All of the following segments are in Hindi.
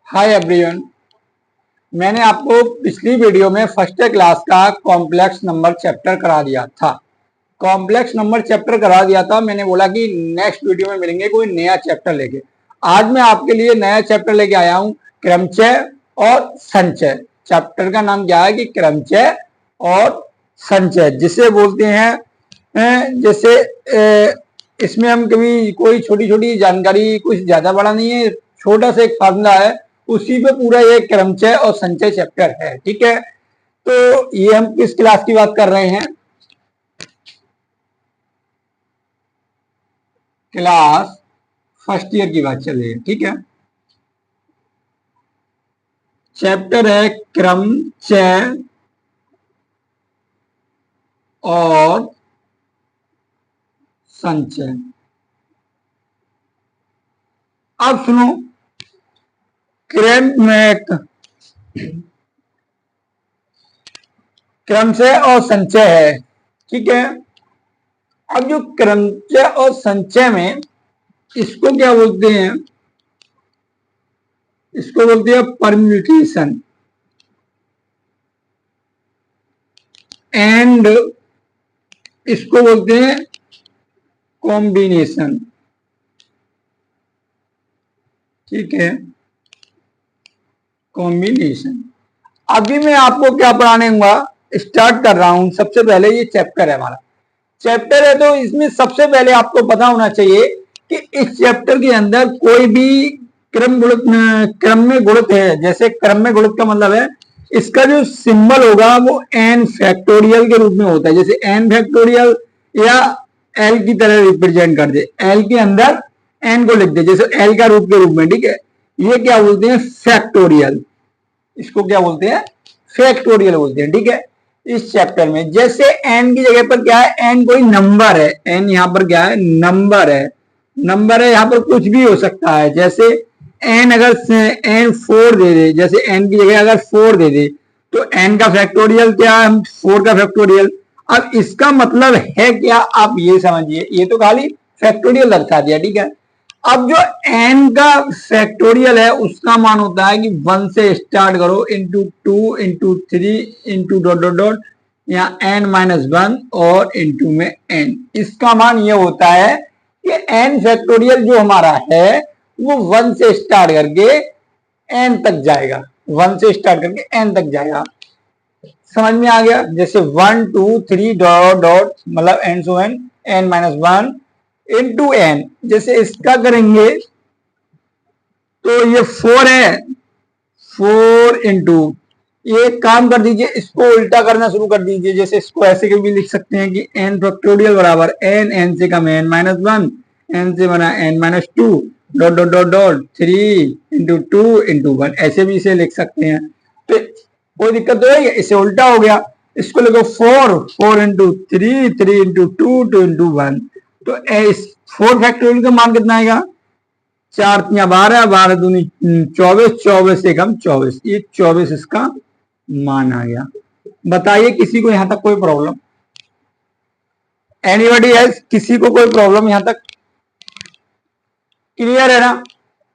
Hi everyone. मैंने आपको पिछली वीडियो में फर्स्ट क्लास का कॉम्प्लेक्स नंबर चैप्टर करा दिया था। मैंने बोला कि नेक्स्ट वीडियो में मिलेंगे कोई नया चैप्टर लेके। आज मैं आपके लिए नया चैप्टर लेके आया हूँ, क्रमचय और संचय। चैप्टर का नाम क्या है कि क्रमचय और संचय, जिसे बोलते हैं जैसे इसमें हम कभी कोई छोटी छोटी जानकारी, कुछ ज्यादा बड़ा नहीं है, छोटा सा एक फार्मूला है, उसी पे पूरा ये क्रमचय और संचय चैप्टर है। ठीक है, तो ये हम किस क्लास की बात कर रहे हैं? क्लास फर्स्ट ईयर की बात चल रही है। ठीक है, चैप्टर है क्रमचय और संचय। अब सुनो, क्रमचय और संचय है। ठीक है, अब जो क्रमचय और संचय में इसको क्या बोलते हैं? इसको बोलते हैं परम्यूटेशन एंड इसको बोलते हैं कॉम्बिनेशन। ठीक है, कॉम्बिनेशन। अभी मैं आपको क्या पढ़ाने दूंगा, स्टार्ट कर रहा हूं। सबसे पहले ये चैप्टर है, हमारा चैप्टर है, तो इसमें सबसे पहले आपको पता होना चाहिए कि इस चैप्टर के अंदर कोई भी क्रम में गुणित है। जैसे क्रम में गुणित का मतलब है इसका जो सिंबल होगा वो एन फैक्टोरियल के रूप में होता है। जैसे एन फैक्टोरियल या एल की तरह रिप्रेजेंट कर दे, एल के अंदर एन को लिख दे, जैसे एल का रूप के रूप में। ठीक है, ये क्या बोलते हैं? फैक्टोरियल। इसको क्या बोलते हैं? फैक्टोरियल बोलते हैं। ठीक है, इस चैप्टर में जैसे एन की जगह पर क्या है? एन कोई नंबर है। एन यहाँ पर क्या है? नंबर है। नंबर है, यहाँ पर कुछ भी हो सकता है। जैसे एन अगर एन 4 दे दे, जैसे एन की जगह अगर 4 दे दे तो एन का फैक्टोरियल क्या है? 4 का फैक्टोरियल। अब इसका मतलब है क्या, आप ये समझिए, ये तो खाली फैक्टोरियल दर्शा दिया। ठीक है, अब जो एन का फैक्टोरियल है उसका मान होता है कि 1 से स्टार्ट करो, into 2 into 3 into dot dot dot, या n-1 और इंटू में n। इसका मान ये होता है कि n फैक्टोरियल जो हमारा है वो 1 से स्टार्ट करके n तक जाएगा। 1 से स्टार्ट करके n तक जाएगा। समझ में आ गया? जैसे 1 2 3 डॉट डॉट मतलब n सो n-1 इंटू n। जैसे इसका करेंगे तो ये 4 है, 4 इंटू, ये काम कर दीजिए, इसको उल्टा करना शुरू कर दीजिए। जैसे इसको ऐसे भी लिख सकते हैं कि n फैक्टोरियल बराबर n, n से कम n-1, n से बना n-2 dot dot dot dot 3 into 2 into 1। ऐसे भी इसे लिख सकते हैं, तो कोई दिक्कत तो है? इसे उल्टा हो गया। इसको लिखो 4 इंटू 3 3 इंटू 2 2 इंटू 1। तो 4 फैक्टोरियल का मान कितना आएगा? 4 तिया 12, 12 दूनी 24, 24 से कम 24, ये 24 इसका मान आ गया। बताइए, किसी को यहां तक कोई प्रॉब्लम? Anybody else? किसी को कोई प्रॉब्लम यहां तक? क्लियर है ना?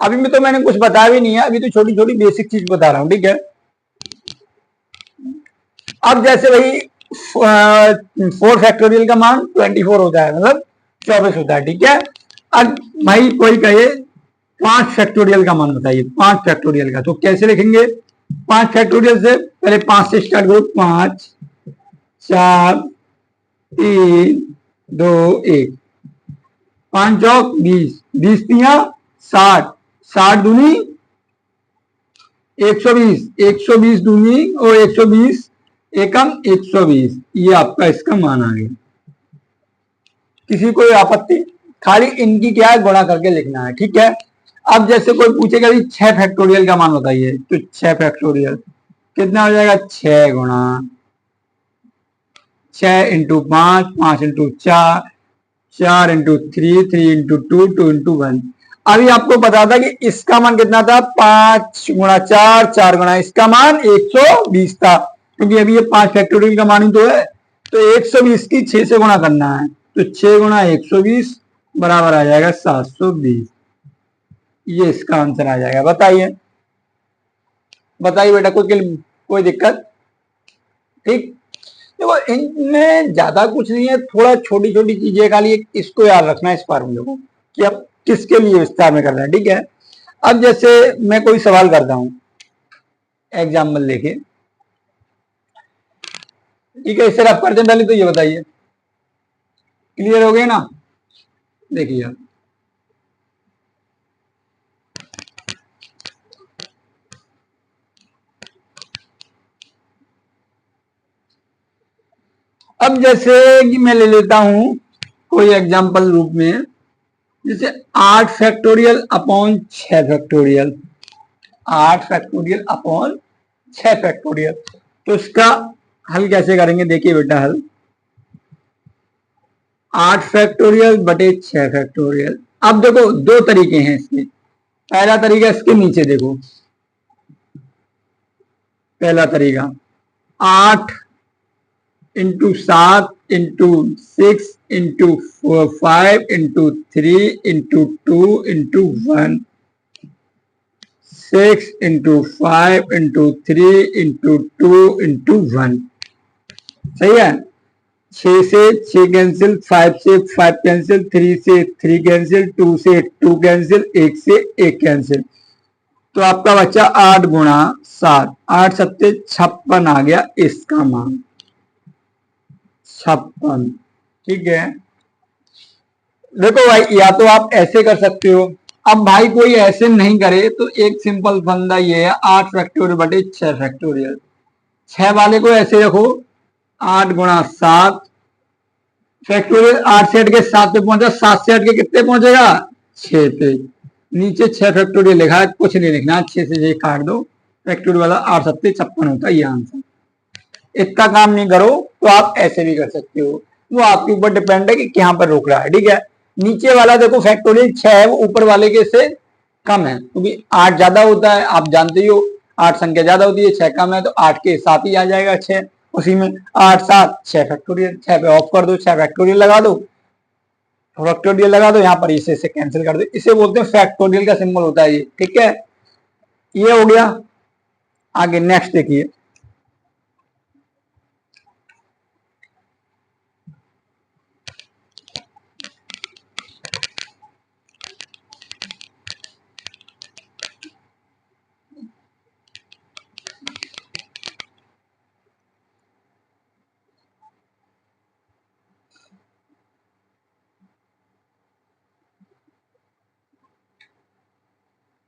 अभी में तो मैंने कुछ बताया भी नहीं है, अभी तो छोटी छोटी बेसिक चीज बता रहा हूं। ठीक है, अब जैसे भाई 4 फैक्टोरियल का मान 24 होता है, मतलब 24 होता है। ठीक है, अब भाई कोई कहे 5 फैक्टोरियल का मान बताइए, 5 फैक्टोरियल का, तो कैसे लिखेंगे? 5 फैक्टोरियल से पहले 5 से स्टार्ट करो, 5 4 3 2 1, 5 चौक 20, 20 तिया 60, 60 दूनी 120, 120 दूनी और 120 एकम 120। ये आपका इसका मान आ गया। किसी कोई आपत्ति? खाली इनकी क्या है, गुणा करके लिखना है। ठीक है, अब जैसे कोई पूछेगा 6 फैक्टोरियल का मान बताइए, तो 6 फैक्टोरियल कितना हो जाएगा? 6 गुणा 6 into 5, 5 into 4, 4 into 3, 3 into 2, 2 into 1। अभी आपको पता था कि इसका मान कितना था? 5 गुणा 4, 4 गुणा, इसका मान 120 था, क्योंकि अभी ये 5 फैक्टोरियल का मान ही तो है। तो 120 की 6 से गुणा करना है, तो 6 गुणा 120 बराबर आ जाएगा 720। ये इसका आंसर आ जाएगा। बताइए, बताइए बेटा, कोई दिक्कत? ठीक, देखो इनमें ज्यादा कुछ नहीं है, थोड़ा छोटी छोटी चीजें खाली इसको याद रखना है इस फार्मूले को कि अब किसके लिए विस्तार में कर रहे हैं। ठीक है, अब जैसे मैं कोई सवाल करता हूं एग्जाम्पल लेके, ठीक है, इससे आप करते हैं पहले तो ये बताइए, क्लियर हो गए ना? देखिए अब जैसे कि मैं ले लेता हूं कोई एग्जाम्पल रूप में, जैसे 8 factorial upon 6 factorial, 8 factorial upon 6 factorial. तो इसका हल कैसे करेंगे? देखिए बेटा, हल 8 फैक्टोरियल बटे 6 फैक्टोरियल। अब देखो दो तरीके हैं इसके। पहला तरीका इसके नीचे देखो, पहला तरीका 8 into 7 into 6 into 5 into 3 into 2 into 1, 6 into 5 into 3 into 2 into 1। सही है? 6 से 6 कैंसिल, 5 से 5 कैंसिल, 3 से 3 कैंसिल, 2 से 2 कैंसिल, 1 से 1 कैंसिल। तो आपका बच्चा 8 गुणा 7, 8 सत्ते 56 आ गया इसका मान, 56। ठीक है, देखो भाई या तो आप ऐसे कर सकते हो, अब भाई कोई ऐसे नहीं करे तो एक सिंपल फंडा ये है, 8 फैक्टोरियल बटे 6 फैक्टोरियल। 6 वाले को ऐसे रखो, 8 गुणा 7 फैक्टोरियल, 8 से हट के 7 पे पहुंचा, 7 से हट के कितने पहुंचेगा? 6 पे। नीचे 6 फैक्टोरियल लिखा है, कुछ नहीं लिखना, 6 से 6 काट दो, फैक्टोरियल वाला 8 सत्ते 56 होता है, ये आंसर। इतना काम नहीं करो तो आप ऐसे भी कर सकते हो, वो आपके ऊपर डिपेंड है कि कहां पर रोक रहा है। ठीक है, नीचे वाला देखो फैक्टोरियल 6 है, वो ऊपर वाले के से कम है, क्योंकि 8 ज्यादा होता है, आप जानते ही हो 8 संख्या ज्यादा होती है, 6 कम है, तो 8 के साथ ही आ जाएगा 6, उसी में 8 7 6 फैक्टोरियल, 6 पे ऑफ कर दो, 6 फैक्टोरियल लगा दो, फैक्टोरियल लगा दो, यहाँ पर इसे कैंसिल कर दो, इसे बोलते हैं फैक्टोरियल का सिंबल होता है ये। ठीक है, ये हो गया। आगे नेक्स्ट देखिए,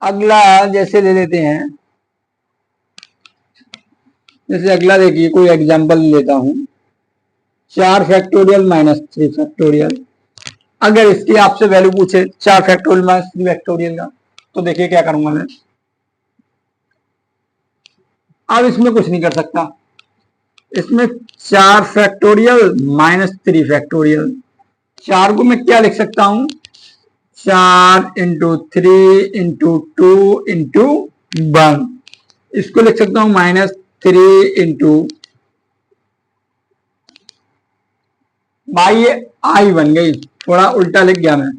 अगला जैसे ले लेते हैं, जैसे अगला देखिए कोई एग्जांपल लेता हूं, 4 फैक्टोरियल माइनस 3 फैक्टोरियल। अगर इसकी आपसे वैल्यू पूछे 4 फैक्टोरियल माइनस 3 फैक्टोरियल का, तो देखिए क्या करूंगा मैं। अब इसमें कुछ नहीं कर सकता, इसमें 4 फैक्टोरियल माइनस 3 फैक्टोरियल, 4 को मैं क्या लिख सकता हूं? 4 इंटू 3 इंटू 2 इंटू 1, इसको लिख सकता हूं -3 इंटू, भाई ये आई बन गई, थोड़ा उल्टा लिख गया मैं,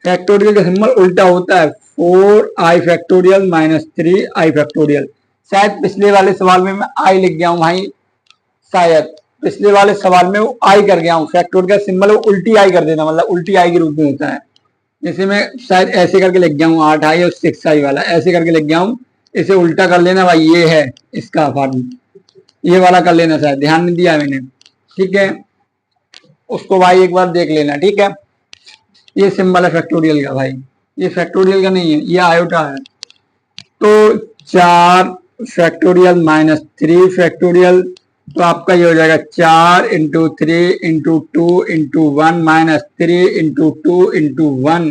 फैक्टोरियल का सिंबल उल्टा होता है, 4i factorial minus 3i factorial. शायद पिछले वाले सवाल में मैं आई लिख गया हूं भाई, शायद पिछले वाले सवाल में वो आई कर गया हूं, फैक्टोरियल का सिंबल वो उल्टी आई कर देना, मतलब उल्टी आई के रूप में होता है। जैसे मैं शायद ऐसे करके लिख गया हूँ 8i और 6i वाला, ऐसे करके लिख गया हूँ, इसे उल्टा कर लेना भाई, ये है इसका फॉर्मूला, ये वाला कर लेना, शायद ध्यान नहीं दिया मैंने। ठीक है, उसको भाई एक बार देख लेना। ठीक है, ये सिंबल है फैक्टोरियल का भाई, ये फैक्टोरियल का नहीं है, ये आयोटा है। तो 4 फैक्टोरियल माइनस 3 फैक्टोरियल, तो आपका ये हो जाएगा 4 into 3 into 2 into 1 minus 3 into 2 into 1।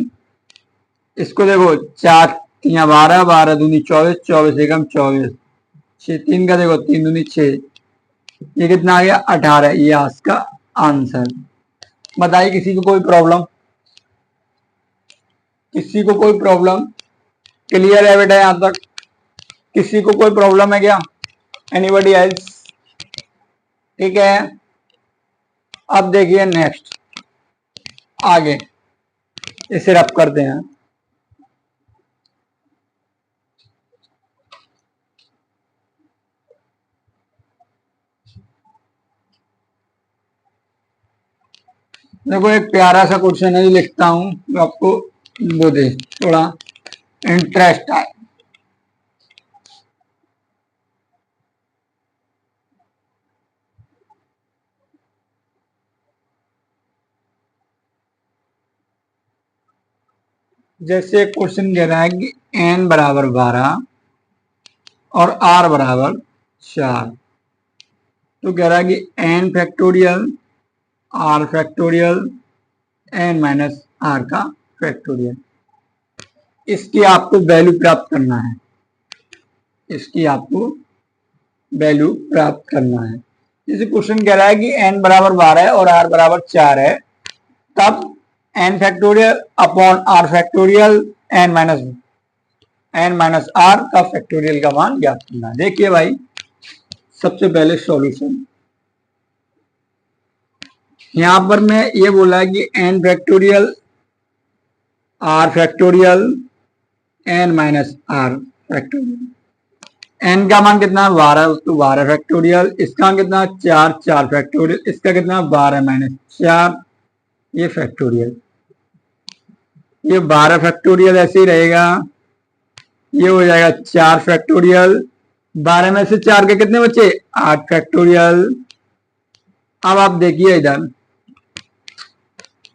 इसको देखो, 4 या 12, 12 दूनी 24, 24 एकम 24, 6 3 का देखो 3 दूनी 6, ये कितना आ गया? 18। ये इसका आंसर। बताइए किसी को कोई प्रॉब्लम? किसी को कोई प्रॉब्लम? क्लियर है बेटा यहां तक? किसी को कोई प्रॉब्लम है क्या? Anybody else? ठीक है, अब देखिए नेक्स्ट, आगे इसे रब करते हैं। देखो एक प्यारा सा क्वेश्चन है, लिखता हूं तो आपको वो दे थोड़ा इंटरेस्ट आए। जैसे क्वेश्चन कह रहा है कि n बराबर 12 और r बराबर 4, तो कह रहा है कि n factorial r factorial n minus r का फैक्टोरियल, इसकी आपको वैल्यू प्राप्त करना है, इसकी आपको वैल्यू प्राप्त करना है। जैसे क्वेश्चन कह रहा है कि n बराबर 12 है और r बराबर 4 है, तब n factorial upon r factorial n minus r का फैक्टोरियल का मान ज्ञात करना है। देखिए भाई, सबसे पहले सॉल्यूशन यहां पर मैं ये बोला है कि n factorial r factorial n minus r factorial, n का मान कितना 12, तो 12 फैक्टोरियल, इसका कितना 4 फैक्टोरियल, इसका कितना 12 माइनस 4, ये फैक्टोरियल, ये 12 फैक्टोरियल ऐसे ही रहेगा, ये हो जाएगा 4 फैक्टोरियल, 12 में से 4 के कितने बचे 8 फैक्टोरियल। अब आप देखिए इधर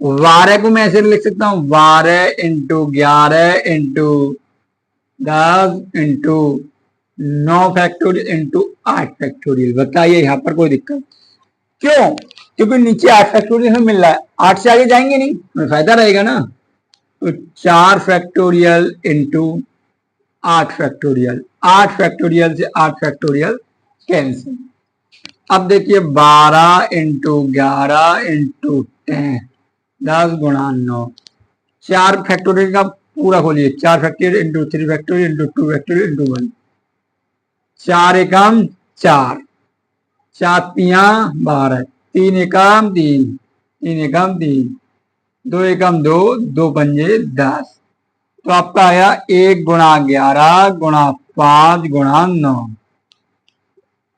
12 को मैं ऐसे लिख सकता हूं 12 into 11 into 10 into 9 factorial into 8 factorial. बताइए यहां पर कोई दिक्कत क्यों? क्योंकि नीचे 8 फैक्टोरियल हमें मिल रहा है, 8 से आगे जाएंगे नहीं, हमें फायदा रहेगा ना। तो 4 फैक्टोरियल इंटू 8 फैक्टोरियल, 8 फैक्टोरियल से 8 फैक्टोरियल कैंसिल। अब देखिए 12 इंटू 11 इंटू 10 गुणा 9, 4 फैक्टोरियल का पूरा खोलिए, 4 factorial into 3 factorial into 2 factorial into 1, 4 एकम 4, 4 तिया 12, 3 एकम 3, 3 एकम 3, 2 एकम 2, 2 पंजे 10, तो आपका आया 1 गुणा 11 गुणा 5 गुणा 9।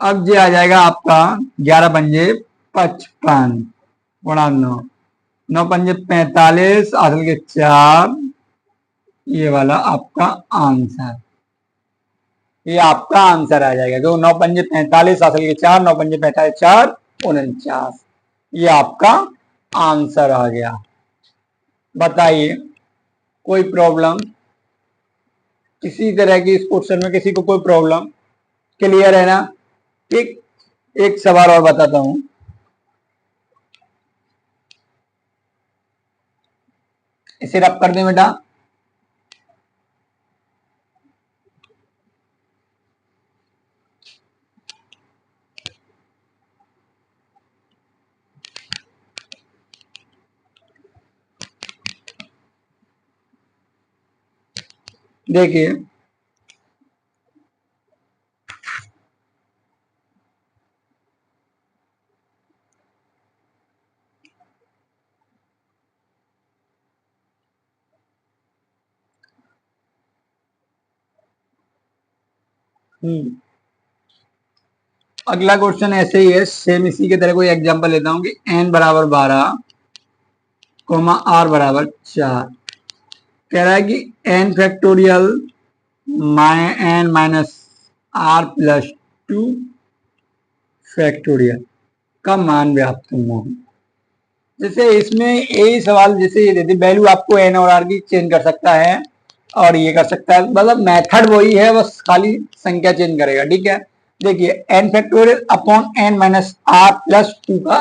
अब ये आ जाएगा आपका 11 पंजे 55 गुणा 9, 9 पंजे 45 असल के 4, ये वाला आपका आंसर, ये आपका आंसर आ जाएगा। जो 9 पंजे 45 असल के 4, 9 पंजे 45 4 49, ये आपका आंसर आ गया। बताइए कोई प्रॉब्लम किसी तरह की इस क्वेश्चन में, किसी को कोई प्रॉब्लम? क्लियर है ना? ठीक, एक सवाल और बताता हूं, इसे रब कर दें बेटा। देखिए अगला क्वेश्चन ऐसे ही है, सेम इसी की तरह कोई एग्जांपल लेता हूं कि n बराबर 12 कोमा r बराबर 4, कह रहा है कि n factorial n minus r plus 2 factorial का मान व्याप्त करना है। जैसे इसमें यही सवाल जैसे ये देते, वैल्यू आपको n और r की चेंज कर सकता है और ये कर सकता है, मतलब मेथड वही है, बस खाली संख्या चेंज करेगा। ठीक है, देखिए n factorial upon n minus r plus 2 का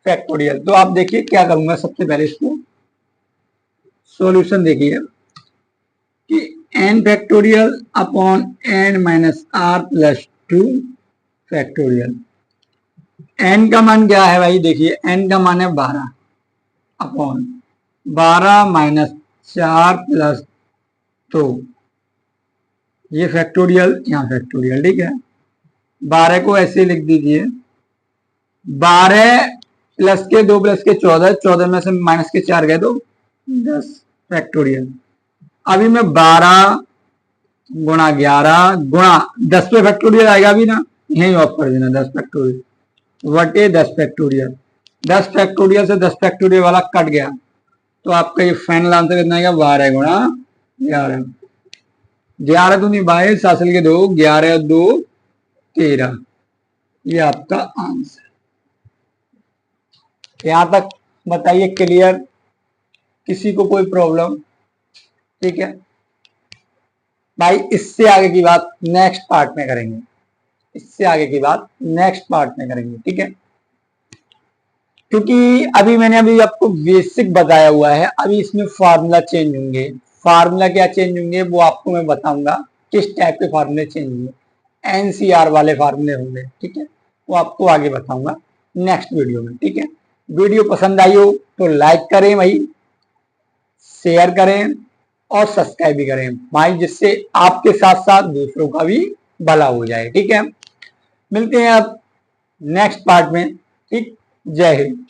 फैक्टोरियल। तो आप देखिए क्या करूंगा, सबसे पहले इसको सॉल्यूशन देखिए कि n factorial upon n minus r plus 2 factorial, n का मान क्या है भाई? देखिए n का मान है 12 अपॉन 12 माइनस 4 प्लस 2, ये फैक्टोरियल, यहाँ फैक्टोरियल। ठीक है, 12 को ऐसे लिख दीजिए, 12 प्लस के 2 प्लस के 14, 14 में से माइनस के 4 गए तो 10 फैक्टोरियल। अभी मैं 12 गुणा 11 गुणा 10 पे फैक्टोरियल आएगा अभी ना, यही ऑफ कर देना 10 फैक्टोरियल वटे 10 फैक्टोरियल। 10 फैक्टोरियल से 10 फैक्टोरियल वाला कट गया, तो आपका ये फाइनल आंसर कितना आएगा? 12 गुणा 11। 11 दूनी 22, हासिल के 2, 11 2 13। ये आपका आंसर। यहां तक बताइए क्लियर? किसी को कोई प्रॉब्लम? ठीक है भाई, इससे आगे की बात नेक्स्ट पार्ट में करेंगे। इससे आगे की बात नेक्स्ट पार्ट में करेंगे, ठीक है? क्योंकि अभी आपको बेसिक बताया हुआ है, अभी इसमें फार्मूला चेंज होंगे। फार्मूला क्या चेंज होंगे वो आपको मैं बताऊंगा, किस टाइप के फार्मूले चेंज होंगे। एनसीआर वाले फार्मूले होंगे, ठीक है? वो आपको आगे बताऊंगा नेक्स्ट वीडियो में, ठीक है? वीडियो पसंद आई हो तो लाइक करें भाई, शेयर करें और सब्सक्राइब भी करें भाई, जिससे आपके साथ साथ दूसरों का भी भला हो जाए, ठीक है? मिलते हैं अब नेक्स्ट पार्ट में, ठीक? जय हिंद।